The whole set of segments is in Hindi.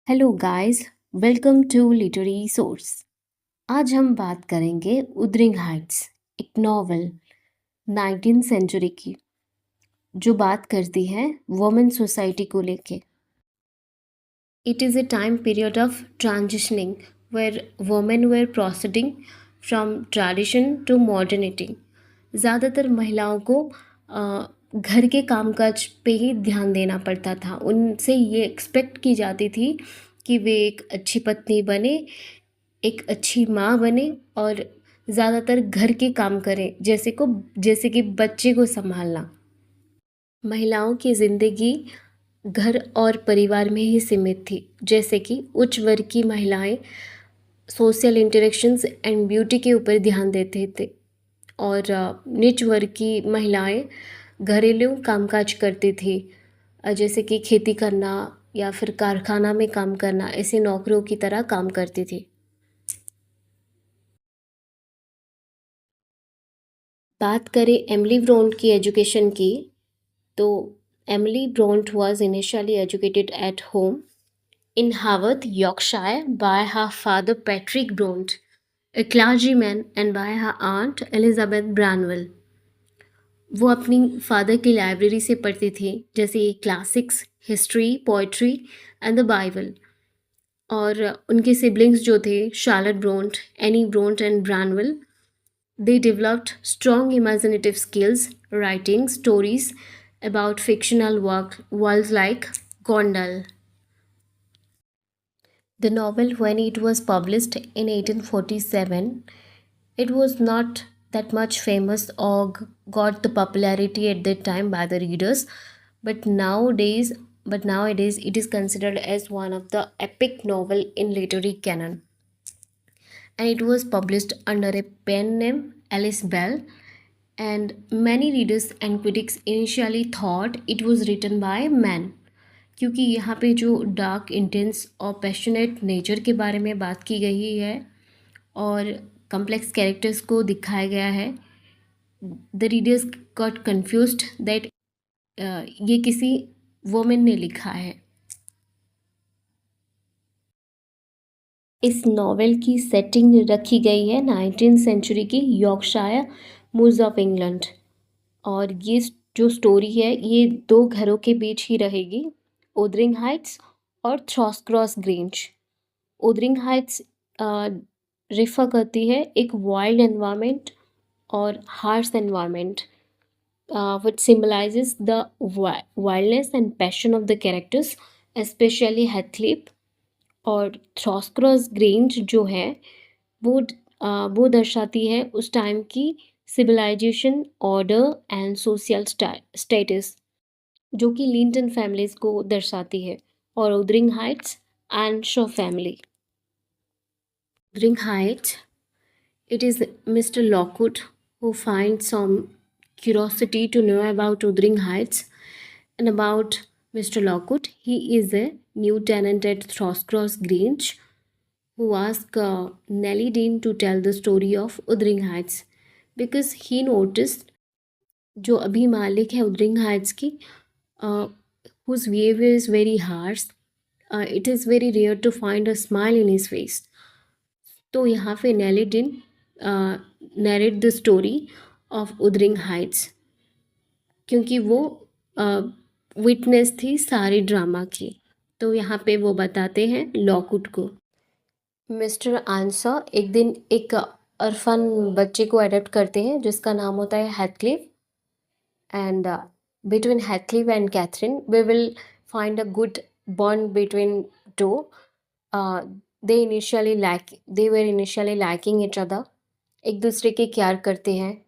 Hello guys, welcome to literary source. आज हम बात करेंगे उदरिंग हाइट्स, एक नॉवल 19th सेंचुरी की, जो बात करती है वुमेन सोसाइटी को लेके। It is a time period of transitioning where women were proceeding from tradition to modernity. ज़्यादातर महिलाओं को घर के कामकाज पे ही ध्यान देना पड़ता था। उनसे ये एक्सपेक्ट की जाती थी कि वे एक अच्छी पत्नी बने, एक अच्छी माँ बने और ज़्यादातर घर के काम करें, जैसे कि बच्चे को संभालना। महिलाओं की ज़िंदगी घर और परिवार में ही सीमित थी, जैसे कि उच्च वर्ग की महिलाएं सोशल इंटरेक्शंस एंड ब्यूटी के ऊपर ध्यान देते थे और निच वर्ग की महिलाएं घरेलू कामकाज करती थी, जैसे कि खेती करना या फिर कारखाना में काम करना, ऐसे नौकरियों की तरह काम करती थी। बात करें एमिली ब्रोंट की एजुकेशन की, तो Emily ब्रोंट was initially educated at home in Haworth, Yorkshire by her father Patrick Bront, a clergyman, and by her aunt Elizabeth Branwell. वो अपनी फादर की लाइब्रेरी से पढ़ती थी, जैसे classics, history, poetry and the Bible. और उनके सिबलिंग्स जो थे, Charlotte Bronte, Anne Bronte and Branwell, they developed strong imaginative skills, writing stories about fictional worlds like Gondal. The novel, when it was published in 1847, it was not that much famous or got the popularity at that time by the readers, but nowadays it is considered as one of the epic novel in literary canon, and it was published under a pen name Alice Bell, and many readers and critics initially thought it was written by men, क्योंकि यहाँ पे जो डार्क, इंटेंस और पैशनेट नेचर के बारे में बात की गई है और कम्प्लेक्स कैरेक्टर्स को दिखाया गया है, the readers got confused that ये किसी वोमेन ने लिखा है। इस नॉवेल की सेटिंग रखी गई है 19th सेंचुरी की यॉर्कशायर मूर्स ऑफ इंग्लैंड, और ये जो स्टोरी है ये दो घरों के बीच ही रहेगी, उदरिंग हाइट्स और थ्रॉसक्रॉस ग्रेंज। उदरिंग हाइट्स रेफर करती है एक वाइल्ड एनवायरनमेंट और harsh environment, which symbolizes the wildness and passion of the characters, especially Heathcliff। और थ्रॉसक्रॉस ग्रेंज जो है वो वो दर्शाती है उस टाइम की civilization, order and social status, जो कि लिंटन फैमिलीज को दर्शाती है। और उदरिंग हाइट्स एंड शो family. Wuthering Heights, it is Mr. Lockwood who finds some curiosity to know about Wuthering Heights. And about Mr. Lockwood, he is a new tenant at Throsscross Grange who asks Nellie Dean to tell the story of Wuthering Heights because he noticed जो अभी मालिक है Wuthering Heights की, whose behavior is very harsh. It is very rare to find a smile in his face. तो यहाँ पे Nelly Dean narrate the story of Wuthering Heights, क्योंकि वो विटनेस थी सारे ड्रामा की। तो यहाँ पे वो बताते हैं लॉकवुड को। मिस्टर आंसर एक दिन एक अरफन बच्चे को अडॉप्ट करते हैं जिसका नाम होता है हैथक्लिफ, and between Heathcliff and Catherine, we will find a good bond between two. They were initially liking each other. एक दूसरे के प्यार करते हैं,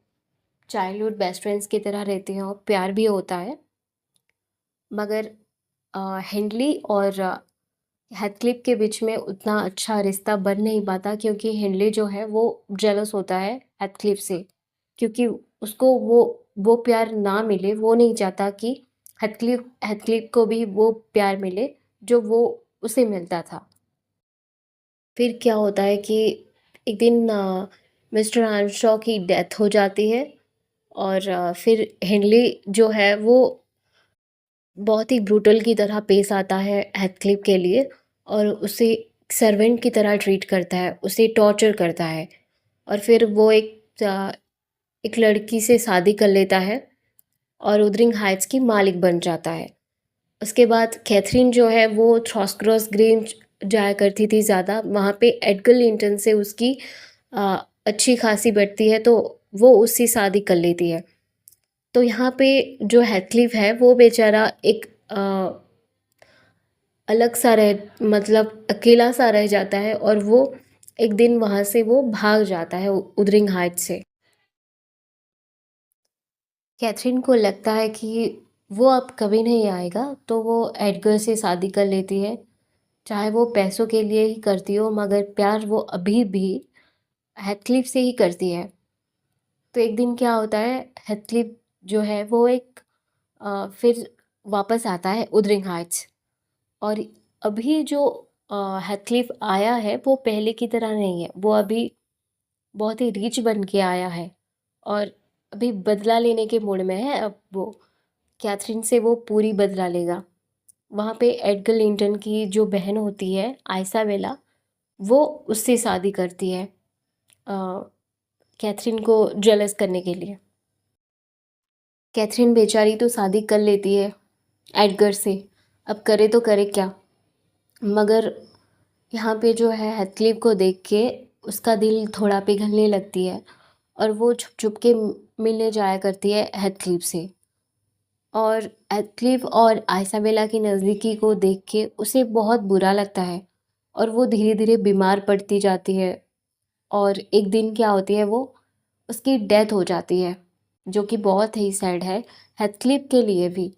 चाइल्डहुड बेस्ट फ्रेंड्स की तरह रहते हैं और प्यार भी होता है। मगर हेनली और हेथक्लिफ के बीच में उतना अच्छा रिश्ता बन नहीं पाता, क्योंकि हेनली जो है वो जेलस होता है हेथक्लिफ से, क्योंकि उसको वो प्यार ना मिले। वो नहीं चाहता कि हेथक्लिफ को भी वो प्यार मिले जो वो उसे मिलता था। फिर क्या होता है कि एक दिन मिस्टर आर्मस्ट्रॉ की डेथ हो जाती है और फिर हेनली जो है वो बहुत ही ब्रूटल की तरह पेश आता है हेथक्लिफ के लिए, और उसे सर्वेंट की तरह ट्रीट करता है, उसे टॉर्चर करता है और फिर वो एक लड़की से शादी कर लेता है और उदरिंग हाइट्स की मालिक बन जाता है। उसके बाद कैथरीन जो है वो थ्रॉसक्रॉस ग्रेंज जाया करती थी ज़्यादा, वहाँ पे एडगर लिंटन से उसकी अच्छी खासी बढ़ती है तो वो उससे शादी कर लेती है। तो यहाँ पे जो हेथक्लिफ है वो बेचारा एक अलग सा रह मतलब अकेला सा रह जाता है और वो एक दिन वहाँ से वो भाग जाता है उदरिंग हाइट्स से। कैथरीन को लगता है कि वो अब कभी नहीं आएगा तो वो एडगर से शादी कर लेती है, चाहे वो पैसों के लिए ही करती हो मगर प्यार वो अभी भी हेथक्लिफ से ही करती है। तो एक दिन क्या होता है, हेथक्लिफ जो है वो फिर वापस आता है उदरिंग हाइट्स और अभी जो हेथक्लिफ आया है वो पहले की तरह नहीं है, वो अभी बहुत ही रिच बन के आया है और अभी बदला लेने के मूड में है। अब वो कैथरीन से वो पूरी बदला लेगा। वहाँ पे एडगर लिंटन की जो बहन होती है आइसाबेला, वो उससे शादी करती है कैथरीन को जेलस करने के लिए। कैथरीन बेचारी तो शादी कर लेती है एडगर से, अब करे तो करे क्या। मगर यहाँ पे जो है हेथक्लिफ को देख के उसका दिल थोड़ा पिघलने लगती है और वो छुप छुप के मिलने जाया करती है हेथक्लिफ से। और हेथक्लिफ और आइसाबेला की नज़दीकी को देख के उसे बहुत बुरा लगता है और वो धीरे धीरे बीमार पड़ती जाती है और एक दिन क्या होती है, वो उसकी डेथ हो जाती है, जो कि बहुत ही सैड है हेथक्लिफ के लिए भी।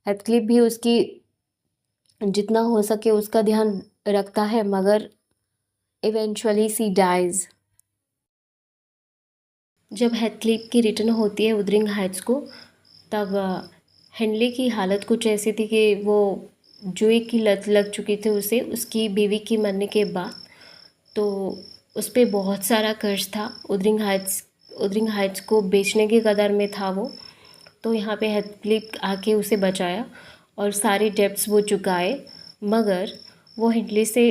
हेथक्लिफ भी उसकी जितना हो सके उसका ध्यान रखता है मगर इवेंचुअली सी डाइज। जब हेथक्लिफ की रिटर्न होती है उदरिंग हाइट्स को, तब हेनली की हालत कुछ ऐसी थी कि वो जुए की लत लग चुकी थी उसे, उसकी बीवी की मरने के बाद। तो उस पे बहुत सारा कर्ज था, उदरिंग हाइट्स को बेचने की कदर में था वो। तो यहाँ पे हेथक्लिफ आके उसे बचाया और सारे डेब्ट्स वो चुकाए, मगर वो हिंडले से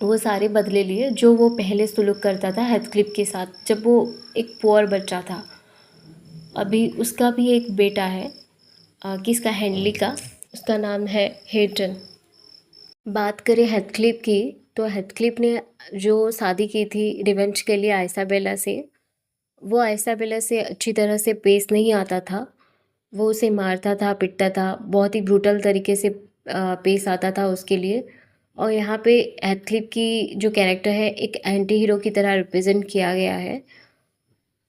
वो सारे बदले लिए जो वो पहले सुलूक करता था हेथक्लिफ के साथ जब वो एक पुअर बच्चा था। अभी उसका भी एक बेटा है, किसका, हेनली का, उसका नाम है हेटन। बात करें हेथक्लिफ की, तो हेथक्लिफ ने जो शादी की थी रिवेंज के लिए आइसाबेला से, वो आइसाबेला से अच्छी तरह से पेश नहीं आता था। वो उसे मारता था, पिटता था, बहुत ही ब्रूटल तरीके से पेश आता था उसके लिए। और यहाँ पे हेथक्लिफ की जो कैरेक्टर है एक एंटी हीरो की तरह रिप्रेजेंट किया गया है।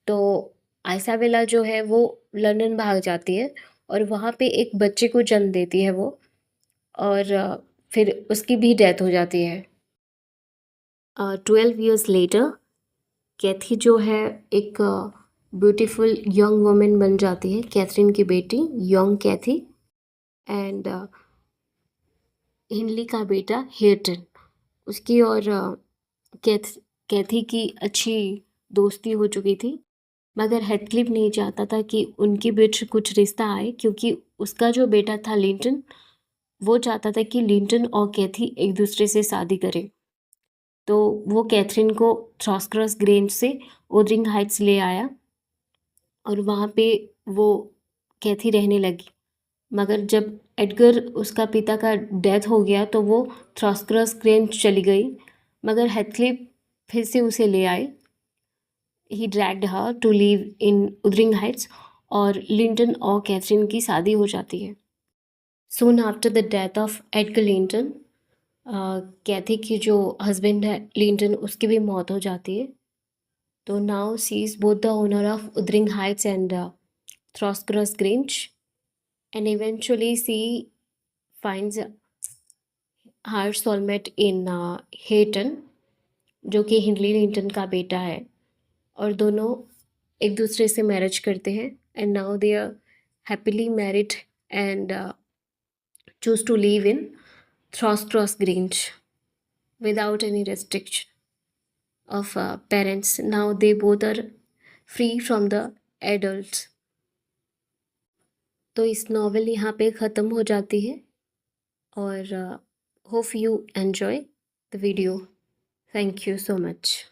तो आइसाबेला जो है वो लंदन भाग जाती है और वहाँ पे एक बच्चे को जन्म देती है वो, और फिर उसकी भी डेथ हो जाती है। 12 years लेटर कैथी जो है एक ब्यूटीफुल यंग वुमेन बन जाती है, कैथरीन की बेटी यंग कैथी। एंड हिनली का बेटा हेटन, उसकी और कैथ कैथी की अच्छी दोस्ती हो चुकी थी, मगर हेथक्लिफ नहीं चाहता था कि उनके बीच कुछ रिश्ता आए क्योंकि उसका जो बेटा था लिंटन, वो चाहता था कि लिंटन और कैथी एक दूसरे से शादी करें। तो वो कैथरीन को थ्रॉसक्रॉस ग्रेंज से ओदरिंग हाइट्स ले आया और वहाँ पे वो कैथी रहने लगी। मगर जब एडगर उसका पिता का डेथ हो गया तो वो थ्रॉसक्रॉस ग्रेंज चली गई, मगर हेथक्लिफ फिर से उसे ले आए। He dragged her to live in Wuthering Heights और लिंटन और कैथरीन की शादी हो जाती है। Soon after the death of Edgar Linton, Cathy की जो हस्बैंड है लिंटन, उसकी भी मौत हो जाती है। तो now she is both the owner of Wuthering Heights and Thrushcross Grange, and eventually she finds her soulmate in Hareton, जो कि हिनली लिंटन का बेटा है, और दोनों एक दूसरे से मैरिज करते हैं and now they are happily married and choose to live in Thros Grange without any restriction of parents. Now they both are free from the adults. तो इस नॉवेल यहाँ पे ख़त्म हो जाती है और Hope you enjoy the video. Thank you so much.